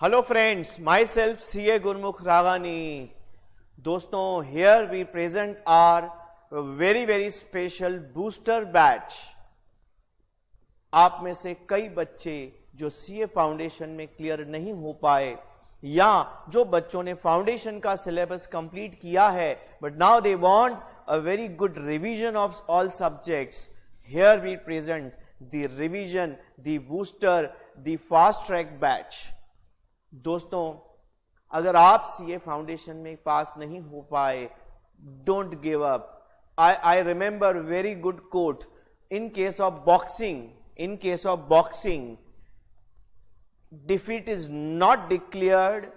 Hello friends, myself CA Gurmukh Raghani. दोस्तों, here we present our very special booster batch. आप में से कई बच्चे जो CA फाउंडेशन में क्लियर नहीं हो पाए या जो बच्चों ने फाउंडेशन का सिलेबस कंप्लीट किया है but now they want a very good revision of all subjects, here we present the revision, the booster, the fast track batch. दोस्तों, अगर आप सीए फाउंडेशन में पास नहीं हो पाए, don't give up. I remember very good quote in case of boxing, defeat is not declared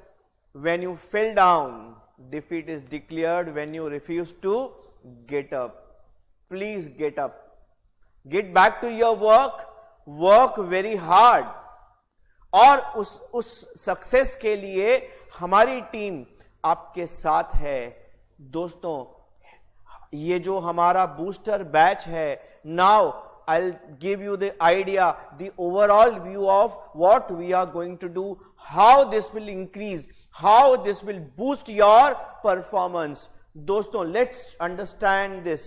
when you fell down. Defeat is declared when you refuse to get up. Please get up. Get back to your work. Work very hard. और उस success के लिए हमारी team आपके साथ है. दोस्तों, ये जो हमारा बूस्टर बैच है, now I'll give you the idea, the overall view of what we are going to do, how this will increase, how this will boost your performance. दोस्तों, let's understand this.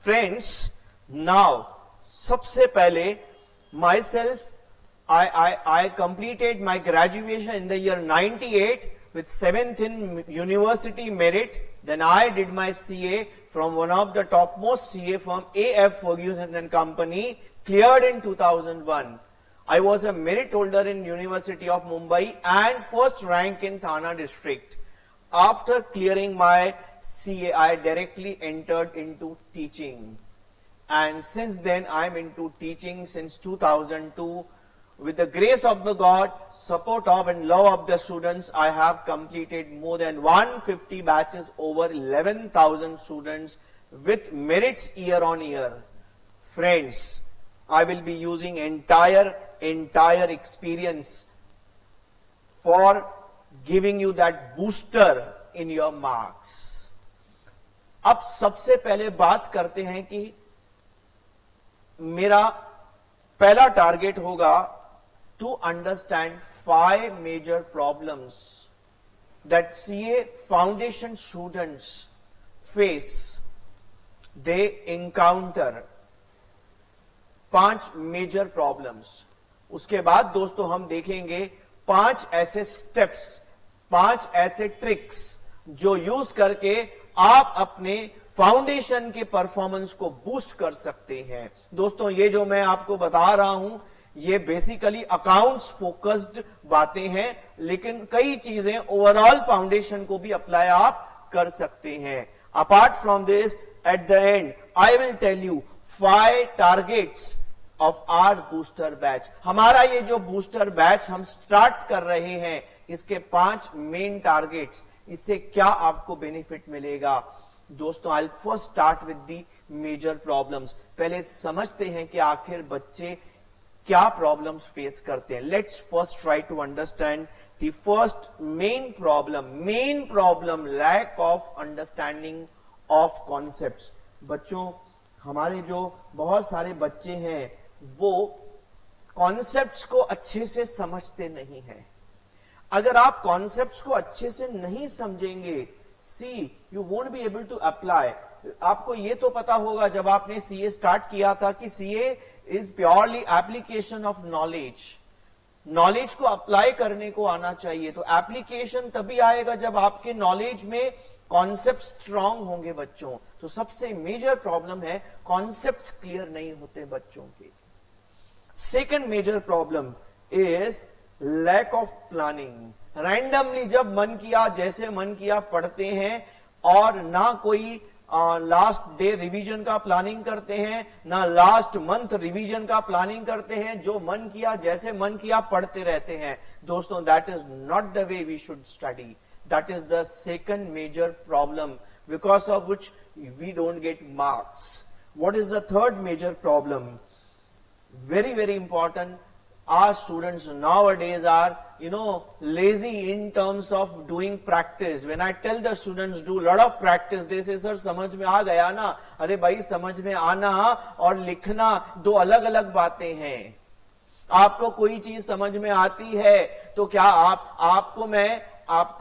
Friends, now, सबसे पहले myself, I completed my graduation in the year 98 with 7th in university merit. Then I did my CA from one of the topmost CA firm, AF Ferguson and Company, cleared in 2001. I was a merit holder in University of Mumbai and first rank in Thana district. After clearing my CA, I directly entered into teaching. And since then, I'm into teaching since 2002. With the grace of the God, support of and love of the students, I have completed more than 150 batches, over 11,000 students with merits year on year. Friends, I will be using entire experience for giving you that booster in your marks. अब सबसे पहले बात करते हैं कि मेरा पहला target होगा to understand 5 major problems that CA foundation students face. They encounter 5 major problems. उसके बाद दोस्तों हम देखेंगे 5 ऐसे स्टेप्स, 5 ऐसे ट्रिक्स जो यूज करके आप अपने फाउंडेशन के परफॉर्मेंस को बूस्ट कर सकते हैं. दोस्तों, ये जो मैं आपको बता रहा हूं, ये बेसिकली अकाउंट्स फोकस्ड बातें हैं, लेकिन कई चीजें ओवरऑल फाउंडेशन को भी अप्लाई आप कर सकते हैं. Apart from this, at the end I will tell you 5 targets of our booster batch. हमारा ये जो बूस्टर बैच हम स्टार्ट कर रहे हैं, इसके 5 मेन टारगेट्स, इससे क्या आपको बेनिफिट मिलेगा. दोस्तों, I first start with the major problems. पहले समझते हैं कि आखिर बच्चे क्या प्रॉब्लम्स फेस करते हैं. Let's first try to understand the first main problem, lack of understanding of concepts. बच्चों, हमारे जो बहुत सारे बच्चे हैं वो कॉन्सेप्ट्स को अच्छे से समझते नहीं हैं. अगर आप कॉन्सेप्ट्स को अच्छे से नहीं समझेंगे, you won't be able to apply. आपको ये तो पता होगा जब आपने CA स्टार्ट किया था कि CA is purely application of knowledge. Knowledge को अप्लाई करने को आना चाहिए. तो एप्लीकेशन तभी आएगा जब आपके नॉलेज में कॉन्सेप्ट स्ट्रांग होंगे बच्चों. तो सबसे मेजर प्रॉब्लम है कॉन्सेप्ट्स क्लियर नहीं होते बच्चों के. Second major problem is lack of planning. Randomly जब मन किया, जैसे मन किया पढ़ते हैं, और ना कोई लास्ट डे रिवीजन का प्लानिंग करते हैं, ना लास्ट मंथ रिवीजन का प्लानिंग करते हैं. जो मन किया, जैसे मन किया पढ़ते रहते हैं. दोस्तों, that is not the way we should study. That is the second major problem because of which we don't get marks. What is the third major problem? very important. Our students nowadays are, lazy in terms of doing practice. When I tell the students do lot of practice, they say, sir, समझ में आ गया ना? अरे भाई, समझ में आना और लिखना दो अलग अलग बातें हैं. आपको कोई चीज समझ में आती है तो क्या आपको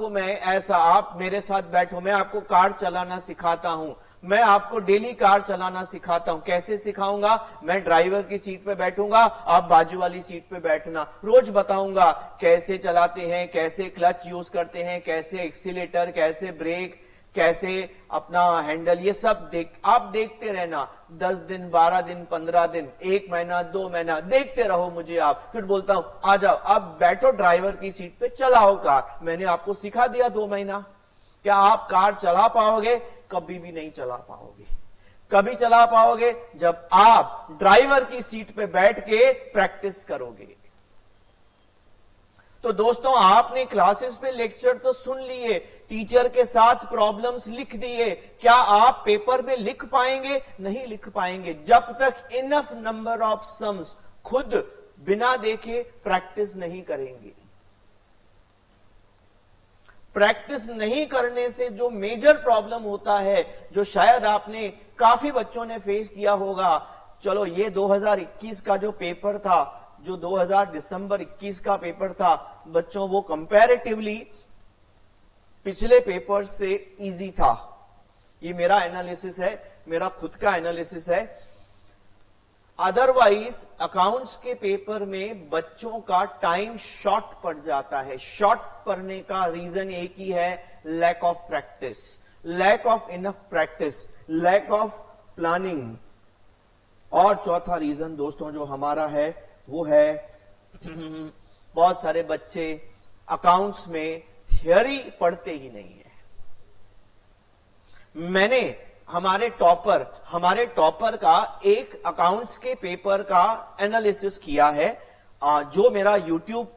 मैं ऐसा, आप मेरे साथ बैठो, मैं आपको कार चलाना सिखाता हूं, मैं आपको डेली कार चलाना सिखाता हूं। कैसे सिखाऊंगा? मैं ड्राइवर की सीट पे बैठूंगा, आप बाजू वाली सीट पे बैठना। रोज बताऊंगा कैसे चलाते हैं, कैसे क्लच यूज करते हैं, कैसे एक्सीलेटर, कैसे ब्रेक, कैसे अपना हैंडल, ये सब आप देखते रहना। 10 दिन, 12 दिन, 15 दिन, 1 महीना, 2 महीना देखते रहो मुझे आप। फिर बोलता हूं आ जाओ, अब बैठो ड्राइवर की सीट पे, चलाओ कार। मैंने आपको सिखा दिया 2 महीना। क्या आप कार चला पाओगे? कभी भी नहीं चला पाओगे। कभी चला पाओगे जब आप ड्राइवर की सीट पे बैठ के प्रैक्टिस करोगे। तो दोस्तों, आपने क्लासेस पे लेक्चर तो सुन लिए, टीचर के साथ प्रॉब्लम्स लिख दिए, क्या आप पेपर में लिख पाएंगे? नहीं लिख पाएंगे जब तक इनफ नंबर ऑफ सम्स खुद बिना देखे प्रैक्टिस नहीं करेंगे। प्रैक्टिस नहीं करने से जो मेजर प्रॉब्लम होता है, जो शायद आपने काफी बच्चों ने फेस किया होगा, चलो ये 2021 का जो पेपर था, जो 2000 दिसंबर 21 का पेपर था बच्चों, वो कंपैरेटिवली पिछले पेपर से इजी था। ये मेरा एनालिसिस है, मेरा खुद का एनालिसिस है। अदरवाइज अकाउंट्स के पेपर में बच्चों का टाइम शॉर्ट पड़ जाता है। शॉर्ट पड़ने का रीजन एक ही है, lack of practice, lack of enough practice, lack of planning. और चौथा रीजन दोस्तों जो हमारा है वो है बहुत सारे बच्चे अकाउंट्स में थियरी पढ़ते ही नहीं है। मैंने हमारे टॉपर का एक अकाउंट्स के पेपर का एनालिसिस किया है, जो मेरा यूट्यूब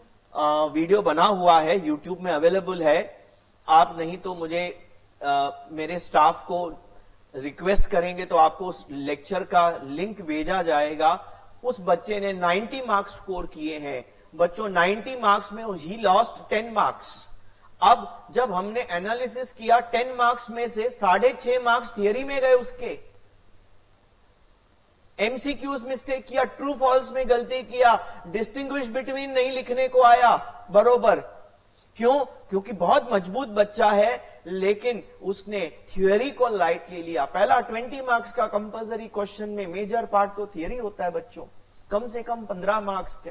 वीडियो बना हुआ है, यूट्यूब में अवेलेबल है। आप नहीं तो मुझे मेरे स्टाफ को रिक्वेस्ट करेंगे तो आपको उस लेक्चर का लिंक भेजा जाएगा। उस बच्चे ने 90 मार्क्स स्कोर किए हैं। बच्चों 90 मार्क्स में ही लॉस्ट 10 मार्क्स। अब जब हमने एनालिसिस किया 10 मार्क्स में से 6.5 मार्क्स थियरी में गए उसके। एमसीक्यूज मिस्टेक किया, ट्रू फॉल्स में गलती किया, डिस्टिंग्विश बिटवीन नहीं लिखने को आया बरोबर। क्यों? क्योंकि बहुत मजबूत बच्चा है, लेकिन उसने थियरी को लाइटली लिया। पहला 20 मार्क्स का कंपल्सरी क्वेश्चन में मेजर पार्ट तो थियरी होता है बच्चों, कम से कम 15 मार्क्स के।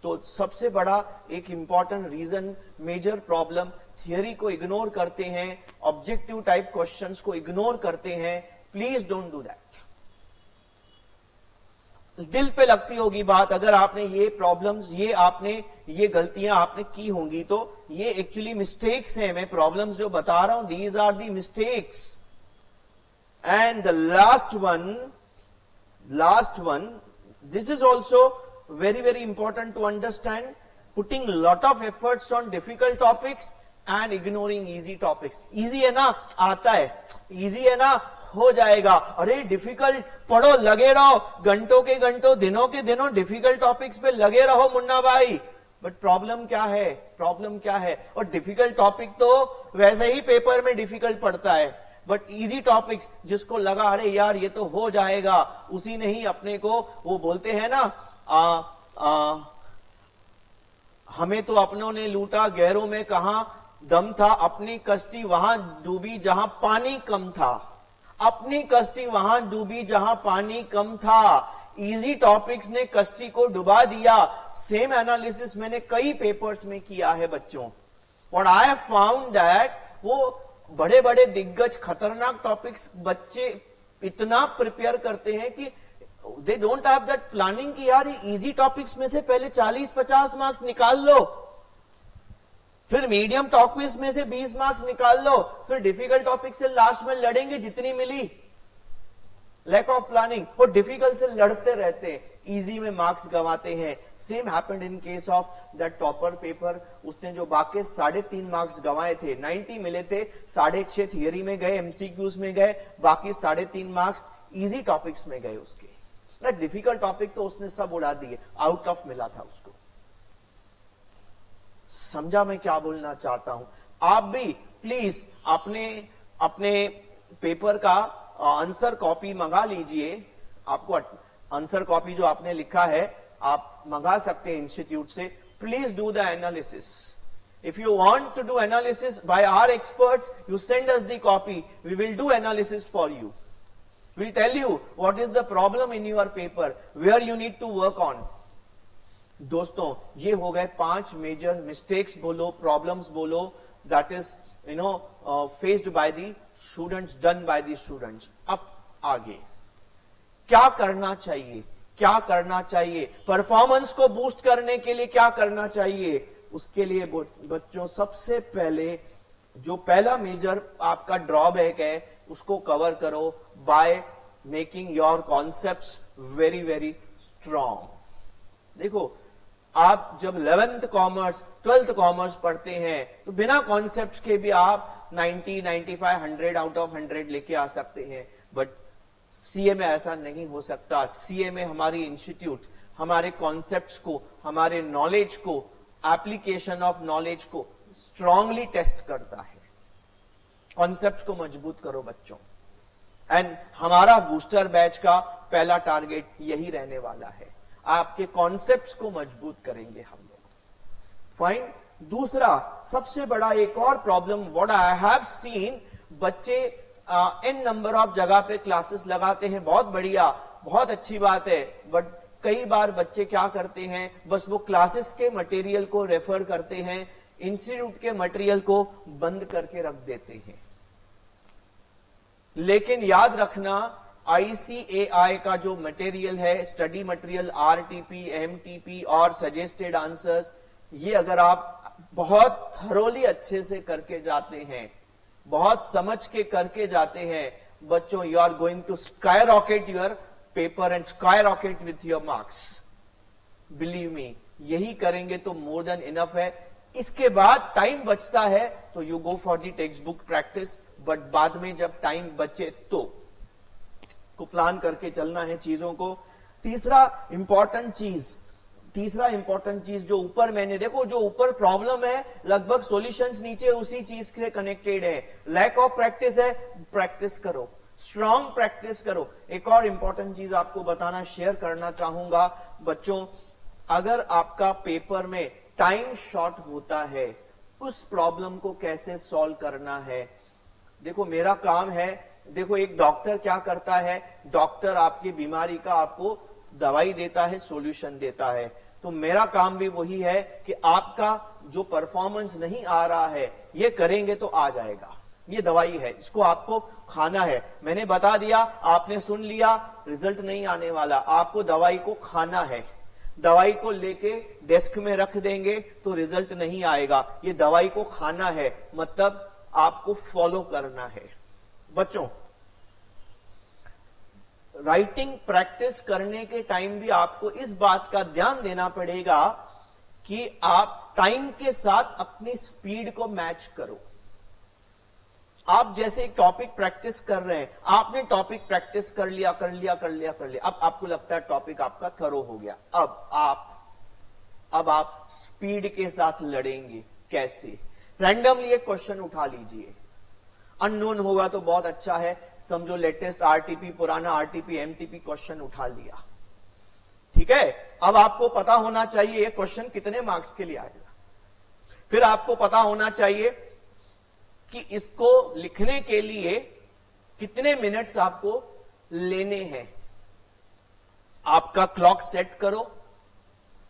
तो सबसे बड़ा एक important reason, major problem, theory को इग्नोर करते हैं, ऑब्जेक्टिव टाइप क्वेश्चंस को इग्नोर करते हैं। Please don't do that. दिल पे लगती होगी बात, अगर आपने ये प्रॉब्लम्स, ये गलतियां आपने की होंगी, तो ये एक्चुअली मिस्टेक्स हैं। मैं प्रॉब्लम्स जो बता रहा हूं, these are the mistakes. And the last one, this is also very important to understand, putting lot of efforts on difficult topics and ignoring easy topics. easy है ना, आता है, easy है ना, हो जाएगा। अरे डिफिकल्ट पढ़ो, लगे रहो, घंटों के घंटों, दिनों के दिनों डिफिकल्ट टॉपिक्स पे लगे रहो मुन्ना भाई। बट प्रॉब्लम क्या है? और डिफिकल्ट टॉपिक तो वैसे ही पेपर में डिफिकल्ट पड़ता है, बट इजी टॉपिक्स जिसको लगा अरे यार ये तो हो जाएगा, उसी ने ही अपने को, वो बोलते हैं ना, हमें तो अपनों ने लूटा, गैरों में कहां दम था, अपनी कश्ती वहां डूबी जहां पानी कम था। अपनी कश्ती वहां डूबी जहां पानी कम था। इजी टॉपिक्स ने कश्ती को डुबा दिया। सेम एनालिसिस मैंने कई पेपर्स में किया है बच्चों। और आई हैव फाउंड दैट वो बड़े बड़े दिग्गज खतरनाक टॉपिक्स बच्चे इतना प्रिपेयर करते हैं कि they don't have that planning कि यार इजी टॉपिक्स में से पहले 40-50 मार्क्स निकाल लो, फिर मीडियम टॉपिक्स में से 20 मार्क्स निकाल लो, फिर डिफिकल्ट टॉपिक से लास्ट में लड़ेंगे जितनी मिली। लैक ऑफ प्लानिंग, और डिफिकल्ट से लड़ते रहते हैं, इजी में मार्क्स गंवाते हैं। Same happened in case of that topper paper. उसने जो बाकी 3.5 मार्क्स गंवाए थे, 90 मिले थे, 6.5 थियरी में गए, एमसीक्यूज में गए, बाकी 3.5 मार्क्स इजी टॉपिक्स में गए उसके। डिफिकल्ट टॉपिक तो उसने सब उड़ा दिए, आउट ऑफ मिला था उसको। समझा मैं क्या बोलना चाहता हूं? आप भी प्लीज अपने पेपर का आंसर कॉपी मंगा लीजिए। आपको आंसर कॉपी जो आपने लिखा है, आप मंगा सकते हैं इंस्टीट्यूट से. Please do the analysis. If you want to do analysis by our experts, you send us the copy. We will do analysis for you. We'll tell you what is the problem in your paper, where you need to work on. दोस्तों, ये हो गए 5 major mistakes बोलो, problems बोलो, that is faced by the students, done by the students. अब आगे क्या करना चाहिए, क्या करना चाहिए, परफॉर्मेंस को बूस्ट करने के लिए क्या करना चाहिए. उसके लिए बच्चों सबसे पहले जो पहला मेजर आपका ड्रॉबैक है उसको कवर करो by making your concepts very very strong. देखो, आप जब 11th कॉमर्स 12th कॉमर्स पढ़ते हैं तो बिना कॉन्सेप्ट्स के भी आप 90, 95, 100 आउट ऑफ 100 लेके आ सकते हैं. बट सीए में ऐसा नहीं हो सकता. सीए में हमारी इंस्टीट्यूट हमारे कॉन्सेप्ट्स को, हमारे नॉलेज को, एप्लीकेशन ऑफ नॉलेज को स्ट्रांगली टेस्ट करता है. कॉन्सेप्ट्स को मजबूत करो बच्चों. एंड हमारा बूस्टर बैच का पहला टारगेट यही रहने वाला है. आपके कॉन्सेप्ट्स को मजबूत करेंगे हम लोग. फाइन. दूसरा सबसे बड़ा एक और problem what I have seen, बच्चे इन नंबर ऑफ जगह पे क्लासेस लगाते हैं, बहुत बढ़िया, बहुत अच्छी बात है. बट कई बार बच्चे क्या करते हैं, बस वो क्लासेस के मटेरियल को रेफर करते हैं, इंस्टीट्यूट के मटेरियल को बंद करके रख देते हैं. लेकिन याद रखना, ICAI का जो मटेरियल है, स्टडी मटेरियल, RTP, MTP और सजेस्टेड आंसर्स, ये अगर आप बहुत थरोली अच्छे से करके जाते हैं, बहुत समझ के करके जाते हैं बच्चों, you are going to skyrocket your paper and skyrocket with your marks. Believe me, यही करेंगे तो मोर देन इनफ है. इसके बाद टाइम बचता है तो you go for the text book practice. But बाद में जब टाइम बचे तो प्लान करके चलना है चीजों को. तीसरा इंपॉर्टेंट चीज जो ऊपर मैंने देखो, जो ऊपर प्रॉब्लम है लगभग सॉल्यूशंस नीचे उसी चीज से कनेक्टेड है. लैक ऑफ प्रैक्टिस है, प्रैक्टिस करो, स्ट्रॉन्ग प्रैक्टिस करो. एक और इंपॉर्टेंट चीज आपको बताना, शेयर करना चाहूंगा बच्चों, अगर आपका पेपर में टाइम शॉर्ट होता है, उस प्रॉब्लम को कैसे सॉल्व करना है. देखो, मेरा काम है, देखो एक डॉक्टर क्या करता है, डॉक्टर आपकी बीमारी का आपको दवाई देता है, सॉल्यूशन देता है. तो मेरा काम भी वही है कि आपका जो परफॉर्मेंस नहीं आ रहा है, ये करेंगे तो आ जाएगा. ये दवाई है, इसको आपको खाना है. मैंने बता दिया, आपने सुन लिया, रिजल्ट नहीं आने वाला. आपको दवाई को खाना है. दवाई को लेके डेस्क में रख देंगे तो रिजल्ट नहीं आएगा. ये दवाई को खाना है, मतलब आपको फॉलो करना है. बच्चों, राइटिंग प्रैक्टिस करने के टाइम भी आपको इस बात का ध्यान देना पड़ेगा कि आप टाइम के साथ अपनी स्पीड को मैच करो. आप जैसे एक टॉपिक प्रैक्टिस कर रहे हैं, आपने टॉपिक प्रैक्टिस कर लिया, अब आपको लगता है टॉपिक आपका थरो हो गया. अब आप स्पीड के साथ लड़ेंगे. कैसे? रैंडमली एक क्वेश्चन उठा लीजिए. अननोन होगा तो बहुत अच्छा है, समझो लेटेस्ट आरटीपी, पुराना आरटीपी, एमटीपी क्वेश्चन उठा लिया. ठीक है. अब आपको पता होना चाहिए ये क्वेश्चन कितने मार्क्स के लिए आएगा. फिर आपको पता होना चाहिए कि इसको लिखने के लिए कितने मिनट्स आपको लेने हैं. आपका क्लॉक सेट करो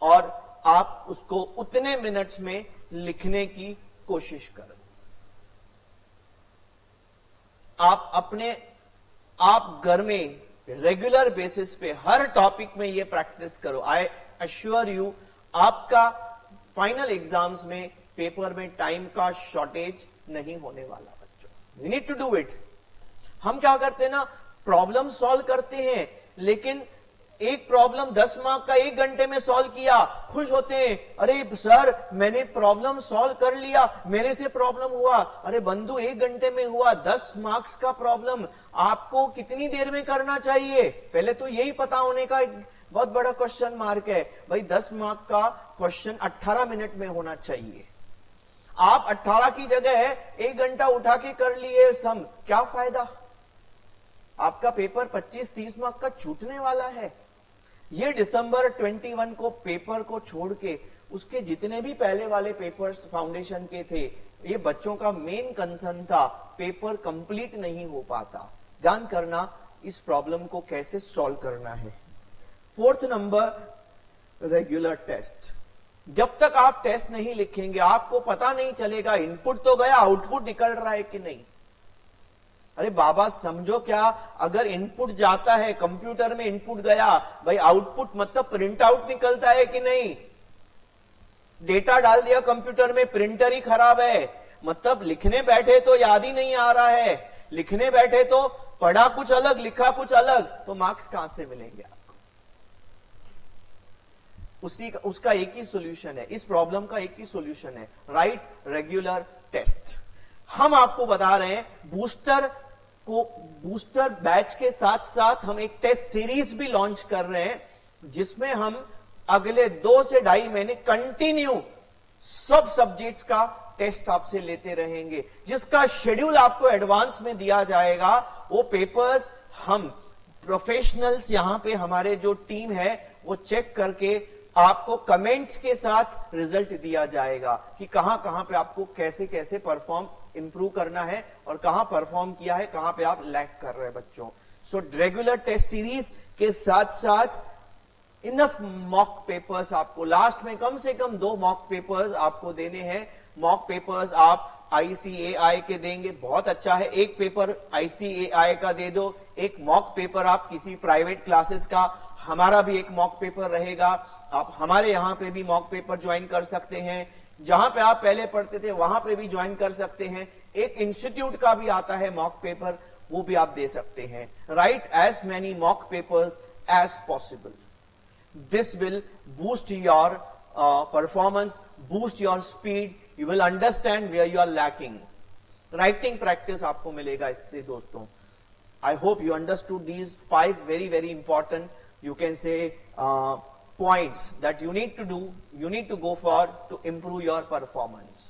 और आप उसको उतने मिनट्स में लिखने की कोशिश करो. आप घर में रेगुलर बेसिस पे हर टॉपिक में ये प्रैक्टिस करो. आई अश्योर यू, आपका फाइनल एग्जाम्स में पेपर में टाइम का शॉर्टेज नहीं होने वाला बच्चों. We need to do it. हम क्या करते हैं ना, प्रॉब्लम सॉल्व करते हैं, लेकिन एक प्रॉब्लम 10 मार्क का 1 घंटे में सॉल्व किया, खुश होते हैं, अरे सर मैंने प्रॉब्लम सॉल्व कर लिया, मेरे से प्रॉब्लम हुआ. अरे बंधु, 1 घंटे में हुआ 10 मार्क्स का प्रॉब्लम, आपको कितनी देर में करना चाहिए? पहले तो यही पता होने का एक बहुत बड़ा क्वेश्चन मार्क है. भाई 10 मार्क का क्वेश्चन 18 मिनट में होना चाहिए. आप 18 की जगह 1 घंटा उठा के कर लिए सम, क्या फायदा? आपका पेपर 25-30 मार्क का छूटने वाला है. ये दिसंबर 21 को पेपर को छोड़ के उसके जितने भी पहले वाले पेपर्स फाउंडेशन के थे, ये बच्चों का मेन कंसर्न था, पेपर कंप्लीट नहीं हो पाता। ध्यान करना इस प्रॉब्लम को कैसे सॉल्व करना है। Fourth number, regular test. जब तक आप टेस्ट नहीं लिखेंगे आपको पता नहीं चलेगा इनपुट तो गया, आउटपुट निकल रहा है कि नहीं। अरे बाबा समझो क्या, अगर इनपुट जाता है, कंप्यूटर में इनपुट गया, भाई आउटपुट मतलब प्रिंट आउट निकलता है कि नहीं। डेटा डाल दिया कंप्यूटर में, प्रिंटर ही खराब है, मतलब लिखने बैठे तो याद ही नहीं आ रहा है, लिखने बैठे तो पढ़ा कुछ अलग लिखा कुछ अलग, तो मार्क्स कहां से मिलेंगे आपको। उसका एक ही सॉल्यूशन है, इस प्रॉब्लम का एक ही सॉल्यूशन है, राइट रेगुलर टेस्ट। हम आपको बता रहे हैं बूस्टर बैच के साथ साथ हम एक टेस्ट सीरीज भी लॉन्च कर रहे हैं, जिसमें हम अगले 2 से 2.5 महीने कंटिन्यू सब सब्जेक्ट्स का टेस्ट आपसे लेते रहेंगे, जिसका शेड्यूल आपको एडवांस में दिया जाएगा। वो पेपर्स हम प्रोफेशनल्स यहां पे हमारे जो टीम है वो चेक करके आपको कमेंट्स के साथ रिजल्ट दिया जाएगा कि कहां कहां पे आपको कैसे कैसे परफॉर्म इंप्रूव करना है और कहां परफॉर्म किया है, कहां पे आप लैग कर रहे हैं बच्चों। सो रेगुलर टेस्ट सीरीज के साथ साथ इनफ मॉक पेपर्स आपको लास्ट में कम से कम 2 मॉक पेपर्स आपको देने हैं। मॉक पेपर्स आप ICAI के देंगे, बहुत अच्छा है, एक पेपर ICAI का दे दो, एक मॉक पेपर आप किसी प्राइवेट क्लासेस का, हमारा भी एक मॉक पेपर रहेगा, आप हमारे यहां पे भी मॉक पेपर ज्वाइन कर सकते हैं, जहां पे आप पहले पढ़ते थे वहां पे भी ज्वाइन कर सकते हैं। एक इंस्टीट्यूट का भी आता है मॉक पेपर, वो भी आप दे सकते हैं। Write as many mock papers as possible, this will boost your performance, boost your speed, you will understand where you are lacking. Writing practice आपको मिलेगा इससे दोस्तों। I hope you understood these 5 very very important, you can say points that you need to do, you need to go for to improve your performance.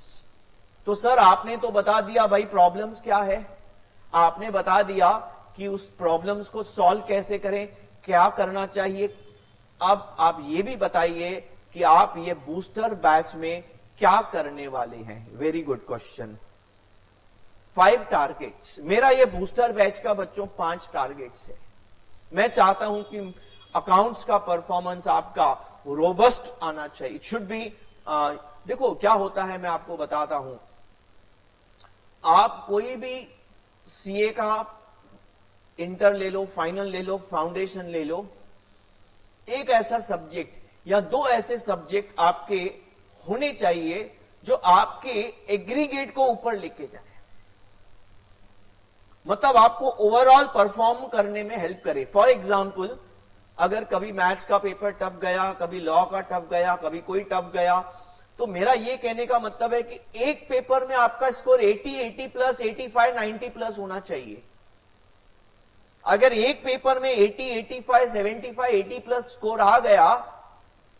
तो sir आपने तो बता दिया भाई प्रॉब्लम्स क्या है, आपने बता दिया कि उस प्रॉब्लम्स को सॉल्व कैसे करें, क्या करना चाहिए। अब आप ये भी बताइए कि आप ये बूस्टर बैच में क्या करने वाले हैं। Very good question. 5 टारगेट्स, मेरा ये बूस्टर बैच का बच्चों 5 टारगेट्स है। मैं चाहता हूं कि अकाउंट्स का परफॉर्मेंस आपका रोबस्ट आना चाहिए, इट शुड बी। देखो क्या होता है, मैं आपको बताता हूं, आप कोई भी सीए का इंटर ले लो, फाइनल ले लो, फाउंडेशन ले लो, एक ऐसा सब्जेक्ट या 2 ऐसे सब्जेक्ट आपके होने चाहिए जो आपके एग्रीगेट को ऊपर लेके जाए, मतलब आपको ओवरऑल परफॉर्म करने में हेल्प करे। फॉर एग्जाम्पल, अगर कभी मैथ्स का पेपर टफ गया, कभी लॉ का टफ गया, कभी कोई टफ गया, तो मेरा ये कहने का मतलब है कि एक पेपर में आपका स्कोर 80, 80 प्लस, 85, 90 प्लस होना चाहिए। अगर एक पेपर में 80, 85, 75, 80 प्लस स्कोर आ गया,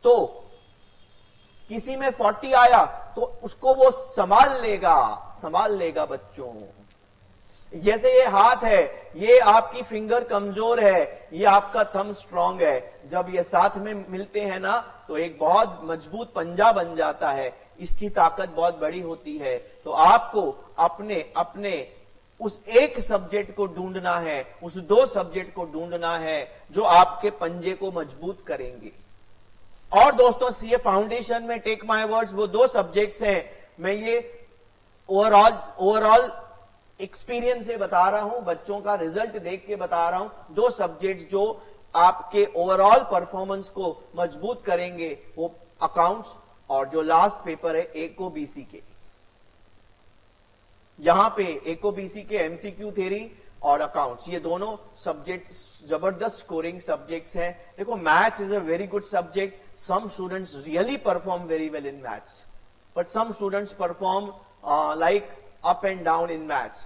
तो किसी में 40 आया तो उसको वो संभाल लेगा बच्चों। जैसे ये हाथ है, ये आपकी फिंगर कमजोर है, ये आपका थंब स्ट्रांग है, जब ये साथ में मिलते हैं ना तो एक बहुत मजबूत पंजा बन जाता है, इसकी ताकत बहुत बड़ी होती है। तो आपको अपने उस एक सब्जेक्ट को ढूंढना है, उस 2 सब्जेक्ट को ढूंढना है जो आपके पंजे को मजबूत करेंगे। और दोस्तों सीए फाउंडेशन में टेक माय वर्ड्स वो 2 सब्जेक्ट्स हैं, मैं ये ओवरऑल एक्सपीरियंस से बता रहा हूं, बच्चों का रिजल्ट देख के बता रहा हूं। 2 सब्जेक्ट्स जो आपके ओवरऑल परफॉर्मेंस को मजबूत करेंगे, वो अकाउंट्स और जो लास्ट पेपर है ECO-BC के। यहां पे ECO-BC के MCQ थ्योरी और अकाउंट्स, ये दोनों सब्जेक्ट जबरदस्त स्कोरिंग सब्जेक्ट्स हैं। देखो maths is a very good subject, some students really perform very well in maths, but some students perform like up and down in maths.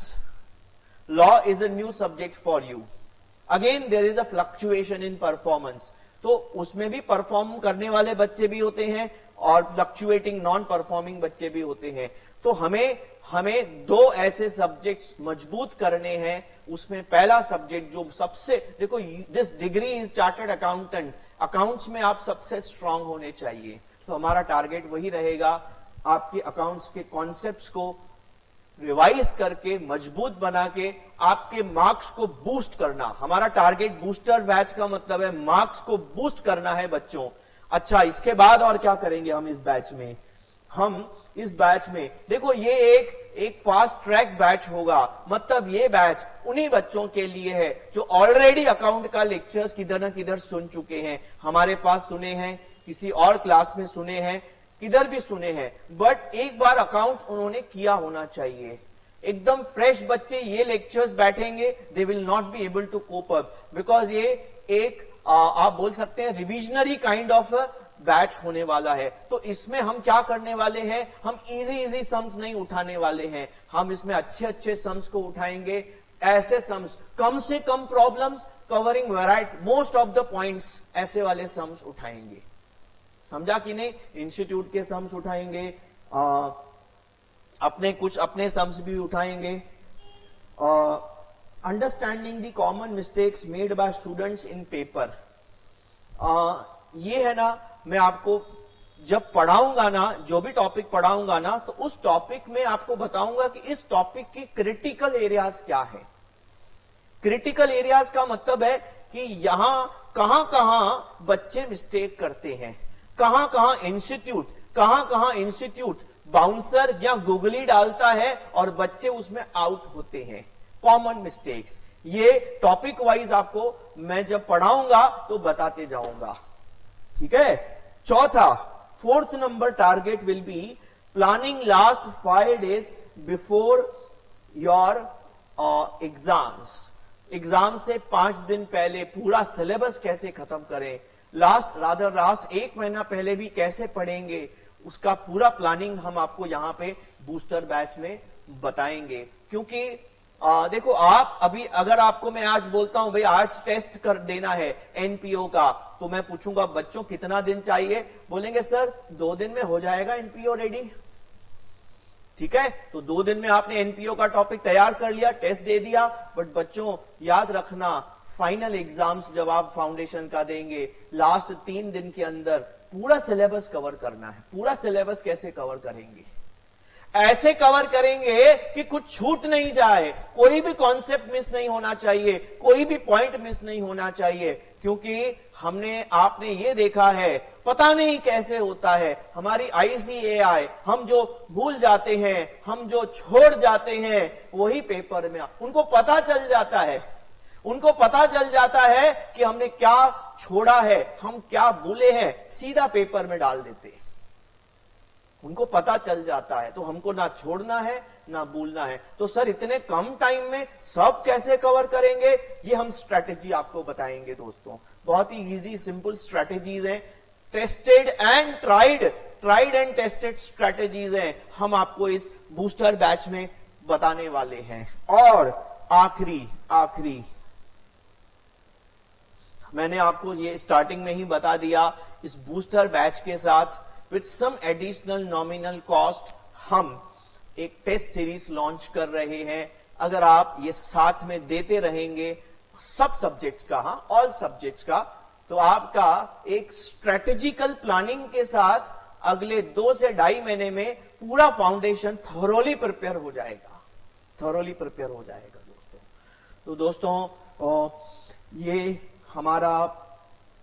Law is a new subject for you. Again there is a fluctuation in performance, तो उसमें भी perform करने वाले बच्चे भी होते हैं और फ्लक्चुएटिंग नॉन परफॉर्मिंग बच्चे भी होते हैं। तो हमें 2 ऐसे सब्जेक्ट्स मजबूत करने हैं। उसमें पहला सब्जेक्ट जो सबसे, देखो this degree is chartered accountant accounts में आप सबसे स्ट्रांग होने चाहिए। तो हमारा टारगेट वही रहेगा, आपके अकाउंट्स के कॉन्सेप्ट्स को रिवाइज करके मजबूत बना के आपके मार्क्स को बूस्ट करना। हमारा टारगेट बूस्टर बैच का मतलब है मार्क्स को बूस्ट करना है बच्चों। अच्छा, इसके बाद और क्या करेंगे हम इस बैच में? हम इस बैच में देखो, ये एक फास्ट ट्रैक बैच होगा। मतलब ये बैच उन्हीं बच्चों के लिए है जो ऑलरेडी अकाउंट का लेक्चर्स किधर न किधर सुन चुके हैं, हमारे पास सुने हैं, किसी और क्लास में सुने हैं, किधर भी सुने हैं, बट एक बार अकाउंट्स उन्होंने किया होना चाहिए। एकदम फ्रेश बच्चे ये लेक्चर्स बैठेंगे, they will not be able to cope up, because ये एक आप बोल सकते हैं रिविजनरी काइंड ऑफ बैच होने वाला है। तो इसमें हम क्या करने वाले हैं? हम इजी सम्स नहीं उठाने वाले हैं, हम इसमें अच्छे सम्स को उठाएंगे। ऐसे सम्स, कम से कम problems covering variety most of the points, ऐसे वाले सम्स उठाएंगे। समझा कि नहीं? इंस्टीट्यूट के सम्स उठाएंगे, अपने सम्स भी उठाएंगे। Understanding the common mistakes made by students in paper, ये है ना, मैं आपको जब पढ़ाऊंगा ना, जो भी टॉपिक पढ़ाऊंगा ना, तो उस टॉपिक में आपको बताऊंगा कि इस टॉपिक की क्रिटिकल एरियाज क्या है। क्रिटिकल एरियाज का मतलब है कि यहां कहां बच्चे मिस्टेक करते हैं, कहां इंस्टीट्यूट बाउंसर या गूगली डालता है और बच्चे उसमें आउट होते हैं। कॉमन मिस्टेक्स, ये टॉपिक वाइज आपको मैं जब पढ़ाऊंगा तो बताते जाऊंगा, ठीक है। चौथा, fourth number target will be planning last 5 days before your exam से 5 दिन पहले पूरा सिलेबस कैसे खत्म करें, लास्ट 1 महीना पहले भी कैसे पढ़ेंगे, उसका पूरा प्लानिंग हम आपको यहां पे बूस्टर बैच में बताएंगे। क्योंकि देखो, आप अभी अगर आपको मैं आज बोलता हूं भाई आज टेस्ट कर देना है एनपीओ का, तो मैं पूछूंगा बच्चों कितना दिन चाहिए, बोलेंगे सर 2 दिन में हो जाएगा एनपीओ रेडी। ठीक है, तो 2 दिन में आपने एनपीओ का टॉपिक तैयार कर लिया, टेस्ट दे दिया। बट बच्चों याद रखना, फाइनल एग्जाम्स जब आप फाउंडेशन का देंगे, लास्ट 3 दिन के अंदर पूरा सिलेबस कवर करना है। पूरा सिलेबस कैसे कवर करेंगे? ऐसे कवर करेंगे कि कुछ छूट नहीं जाए, कोई भी कॉन्सेप्ट मिस नहीं होना चाहिए, कोई भी पॉइंट मिस नहीं होना चाहिए। क्योंकि आपने ये देखा है, पता नहीं कैसे होता है, हमारी आईसीएआई, हम जो भूल जाते हैं, हम जो छोड़ जाते हैं, वही पेपर में उनको पता चल जाता है, उनको पता चल जाता है कि हमने क्या छोड़ा है, हम क्या भूले हैं, सीधा पेपर में डाल देते हैं, उनको पता चल जाता है। तो हमको ना छोड़ना है ना भूलना है। तो सर इतने कम टाइम में सब कैसे कवर करेंगे, ये हम स्ट्रैटेजी आपको बताएंगे दोस्तों। बहुत ही इजी सिंपल स्ट्रैटेजीज हैं, tested and tried and tested strategies हैं, हम आपको इस बूस्टर बैच में बताने वाले हैं। और आखिरी मैंने आपको ये स्टार्टिंग में ही बता दिया, इस बूस्टर बैच के साथ with some additional nominal cost हम एक टेस्ट सीरीज लॉन्च कर रहे हैं। अगर आप ये साथ में देते रहेंगे सब सब्जेक्ट्स का, ऑल सब्जेक्ट्स का, तो आपका एक स्ट्रेटेजिकल प्लानिंग के साथ अगले 2 से 2.5 महीने में पूरा फाउंडेशन थॉरोली प्रिपेयर हो जाएगा दोस्तों। तो दोस्तों ये हमारा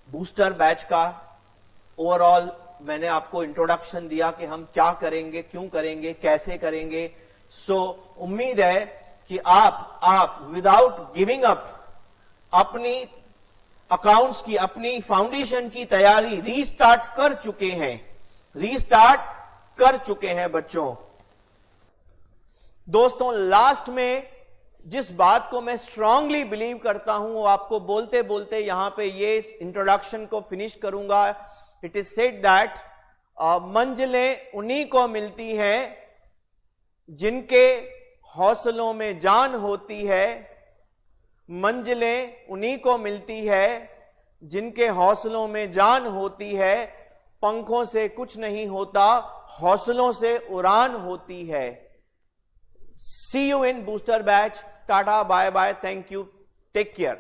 बूस्टर बैच का ओवरऑल मैंने आपको इंट्रोडक्शन दिया कि हम क्या करेंगे, क्यों करेंगे, कैसे करेंगे। सो उम्मीद है कि आप विदाउट गिविंग अप अपनी अकाउंट्स की, अपनी फाउंडेशन की तैयारी रीस्टार्ट कर चुके हैं बच्चों। दोस्तों लास्ट में जिस बात को मैं स्ट्रांगली बिलीव करता हूं, वो आपको बोलते बोलते यहां पे ये इंट्रोडक्शन को फिनिश करूंगा। इट इज सेड दैट मंजिलें उन्हीं को मिलती हैं जिनके हौसलों में जान होती है, मंजिलें उन्हीं को मिलती है जिनके हौसलों में जान होती है। पंखों से कुछ नहीं होता, हौसलों से उड़ान होती है। See you in booster batch. Tata, bye bye, thank you, take care.